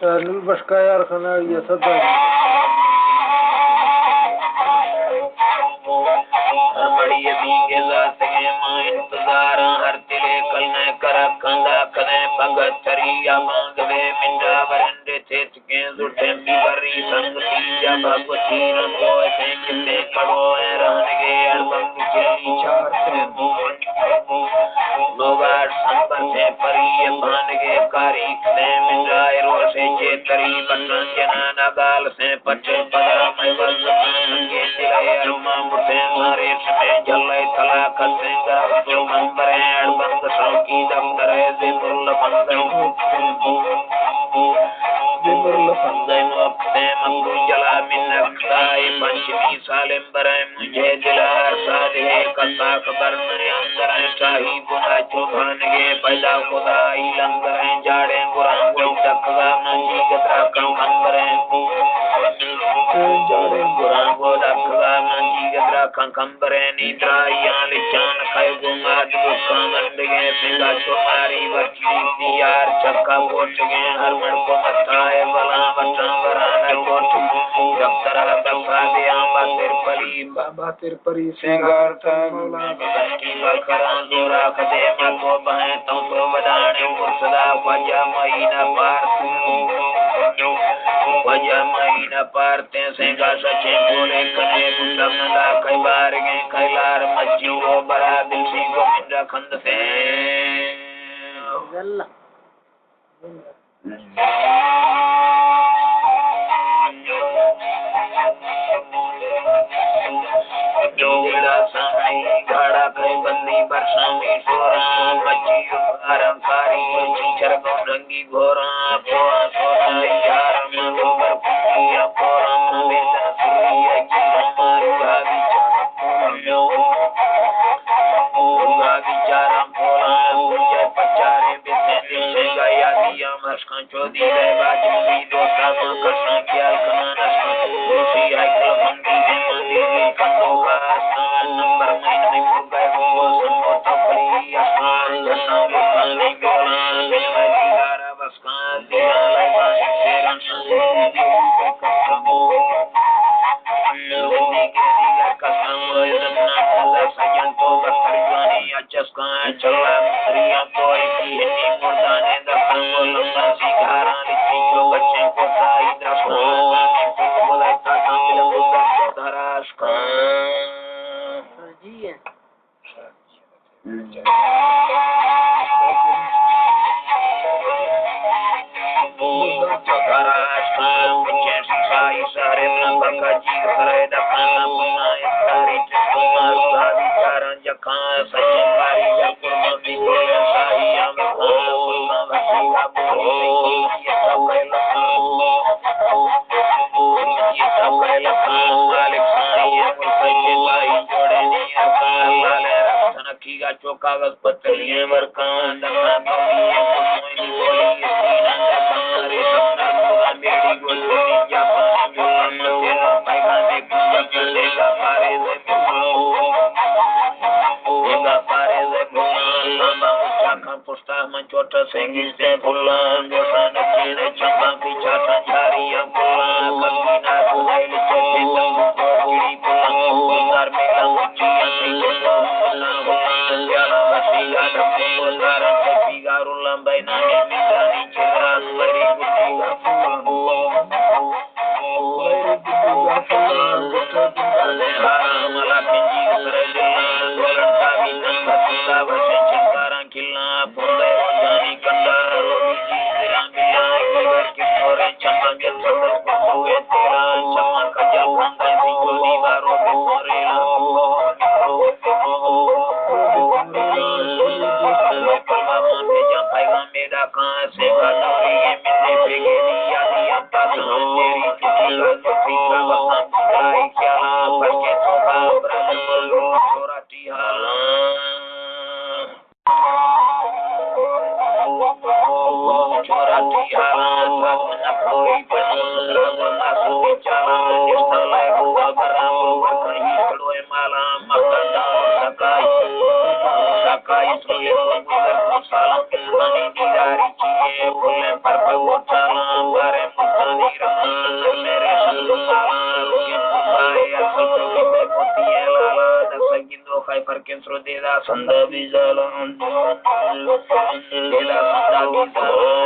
Nul Bashkayar Khana Yasada बड़ी बीगे जाते मां इंतजार हर तिले कल न कर कंदा कने भगत चरिया मांगवे मिंजा वरंडे थे चुके जुटे बिगरी संगति या भगवती रंगो से कितने कड़ो है रहने अड़बंग चली चार से लोगार संपर से परी मान के कारी से मिंजा रोसे जे तरी बटन जना नगाल से पचे पदा मैं वज के दिले अरुमा मुते मारे जल्ले तला कसेंगा तो मंबरे अड़बंग सौकी दफ्तर से मुरल पंगई मुफ्ते मंगू जला मिन्नक्ताई पंचमी सालिम बरे मुझे दिलार साधे कसा खबर मेरे अंदर शाही बुना चौहान के पैदा खुदाई लंगर जाड़े गुरांगो चकवा मंजी गतरा कम खंबरे जाड़े गुरांगो चकवा मंजी गतरा कम खंबरे निद्रा यान लिचान खाय गुंगा दुखा मंडगे सिंगा चुमारी बच्ची यार चक्का बोट गए हर मड़ को मताए बला बच्चा बराना कोट दफ्तर बसा दे आंबा तिरपली बाबा तिरपरी सिंगार था मौला की बकरा जोरा कदे मतो बहे तो वडाने मुर्सदा वजा महीना पारते सिंगा सचे बोले कने गुंडमला कई बार गए कैलार मच्छी वो बड़ा दिल सी गोविंदा खंड से जोड़ा साई घाड़ा कई बंदी बरसामी सोरा मच्छी आरंकारी चीचर को रंगी घोरा पोआ सोरा यार मनो बरपुरिया पोरा बेदा सुरिया की हमारा विचारम पोरा मुझे पचारे बिते दिशे गया दिया मस्का चोदी रे बाजी दोस्ता मकसा क्या कनाना खुशी है कलमंगी के मंदिर कंदोगा नंबर महीने में गए वो संबो तपरी आसान घटना खाने गोला दिगारा बसका दिया लगा शेरन लोगों के दिया कसम इतना खुदा सजन तो बतर जानी अचस्का चला रिया कोई की हिंदी मुर्दाने दफन लंबा सिगारा लिखी जो बच्चे को ताई दफन बोलता कामिल मुद्दा धराश का जी है धराश का मुझे सिखाई सारे नंबर का जी करे दफन बुनाए सारी तुम्हारा विचार जखा सच्चे पारी जपुर मम्मी बोले साही हम बोलना भसेगा बोले ये सब लखा मालिक साही है मुझे साही जोड़े नहीं अकाल लाले रखना कीगा चौकागज पत्रियां मरकान दखना बोलिए कोई बोली सीना दखना रे सपना पूरा मेरी गोली जापान बोलना तेरा पैगा देखा चलेगा पारे से देगा पारे से भगवान लामा मुचाखा पुष्टा मंचोटा सेंगी से भुलान जोशा नचीने चंबा पीछा संझारिया भुलान कमीना बुलाइल चेते तंगू कोड़ी भुलान बुलार मेला मुचिया सेंगी भुलान जाला बसिया धक्को बुलारन से पिगारू लंबाई नानी मिटानी चिरान बरी बुद्धिगा Salam रमान मेरे संगमार के पुरखाए असल प्रवीण पोतिए लाला दसगिंदो खाय फरके श्रोदेदा संदा बिजाला देदा संदा बिजाला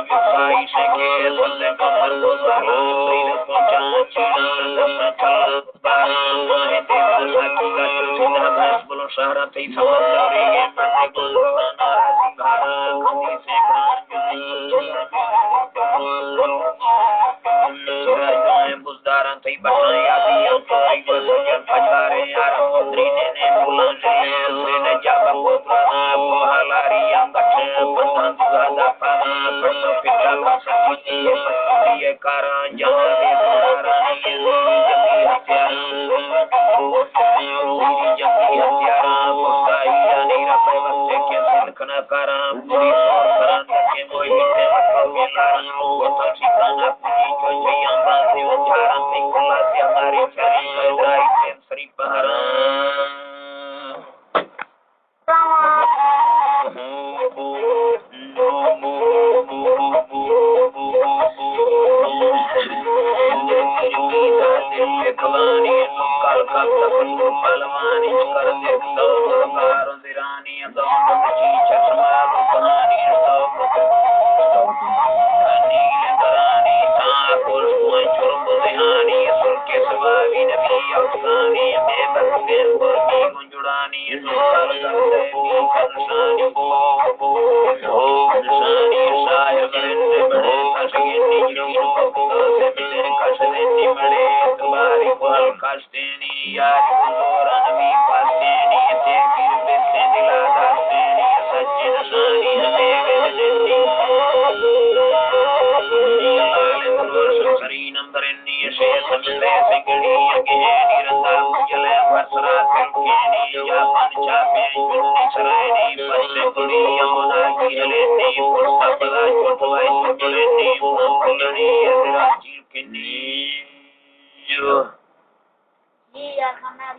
साई से के संदे कमर गोसाला प्रीर पहुंचा चिड़ा चल बारा माहे देवा साकी का चुना घास बोलो शहरा तई समंदरी के मने गोलना सिंघारा खंडी से बुजदारा तई बटाई आदि अंतरी गोसजन पचारे यार मंत्री ने बुलान ले ने जाबा पुत्रा पोहलारी अंगठे बंधन सुदा पाना पट्टो पिता का सती ये कारा जान दे रानी जगी हत्यारा पुस्ताई यानी रपे वस्ते के सिलकना कारा पूरी सोर करन के मोहिते मत लारा तो ठिकाना पूरी जो जया बासी वंजारा में कुला से हमारी चरी गई से श्री पहरा कवानी काल का तपन पलवानी कर दे तो कारों दिरानी अदम जी चश्मा कहानी तो नीले दरानी ठाकुर सुई चुरम दिहानी सुर के सवावी नबी अफसानी में बसते पुरकी गुंजुड़ानी काल करते नी कंसानी ओ निशानी शायर बड़े बड़े तशगिनी जीरो को से मिले कसने नी बड़े तुम्हारी कोल कास्तेनी यार जोरान भी पास्तेनी ते फिर बेसे दिला दास्तेनी सच्ची नशानी हमें वेदनी नीलाले पुरुष सरी नंबर नी शे समले से गड़ी अगे निरंदा जले वर्षरा केनी या मन चापे जुन्नी सरायनी पसे गुड़ी यमुना की हलेनी पुरसा पला छोटवाई छोटलेनी मुंगलनी तेरा चीर केनी जो Iya, karena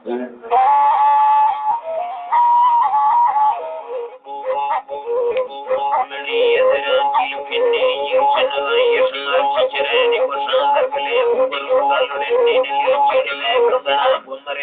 Hare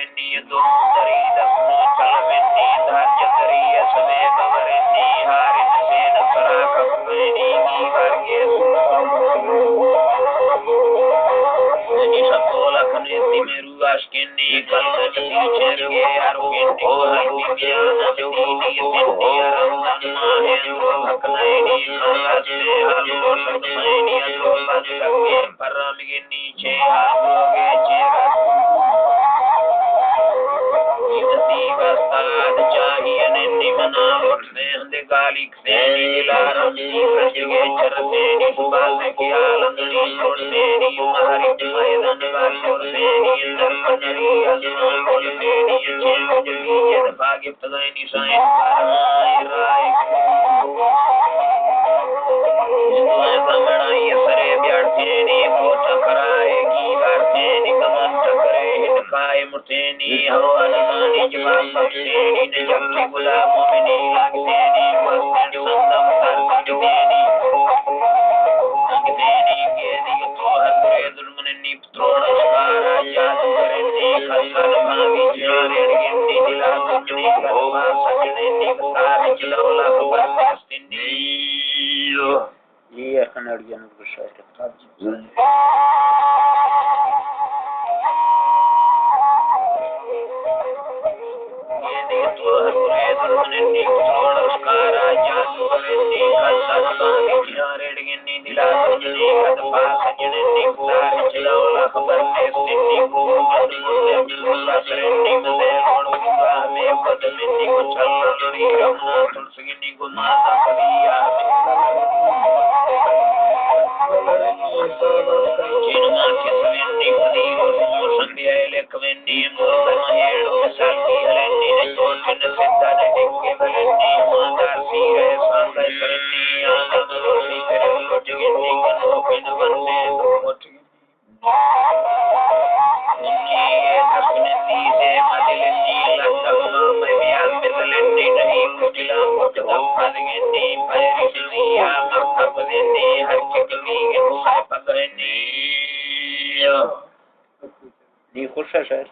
पुरुष है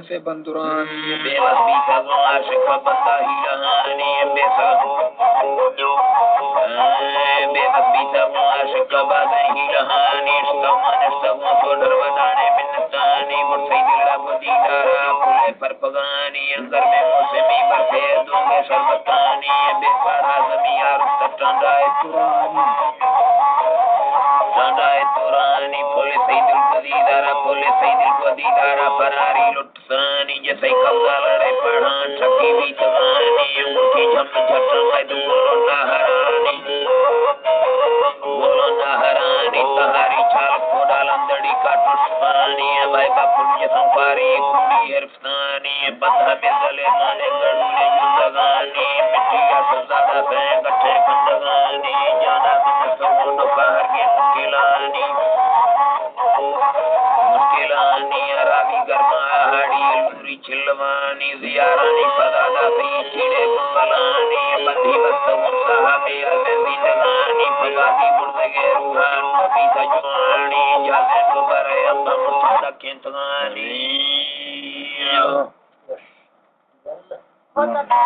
से बंदुरान बेवसी भगवान शिखा बता ही रहानी बेसा बेवसी भगवान शिखा बता ही रहानी स्तमान स्तवन तो डरवदाने मिन्नतानी मुर्से दिलरा बुदीदारा पुले पर पगानी अंदर में मौसमी बरसे दूंगे शरबतानी बेपारा जमीयार तटंडाए पुरानी तुरानी पुले सैदुल बुदीदारा पुले सैदुल बुदीदारा परारी लुटसानी जैसे कब्जा लड़े पढ़ान ठकी भी जवानी उनकी झम झटम है तो बोलो ना हरानी तहारी चाल को डालम दड़ी का टुस्पानी भाई बापुल ये संपारी कुड़ी हरफसानी बता में गले माने गड़ूले जुलगानी मिट्टिया सजादा से गठे खंडगानी जाना में समुंड पार के मुश्किलानी रावी गर्मा हाड़ी बाबरी चिल्लवानी जियारानी पदादा सही चीड़े मंगलानी बंदी बस्तगुन साहबे अजंदी नगानी पबादी मुर्दगे रूहान पीता जुआनी जाते दुबारे अल्लाह मुर्दा केंतगानी होता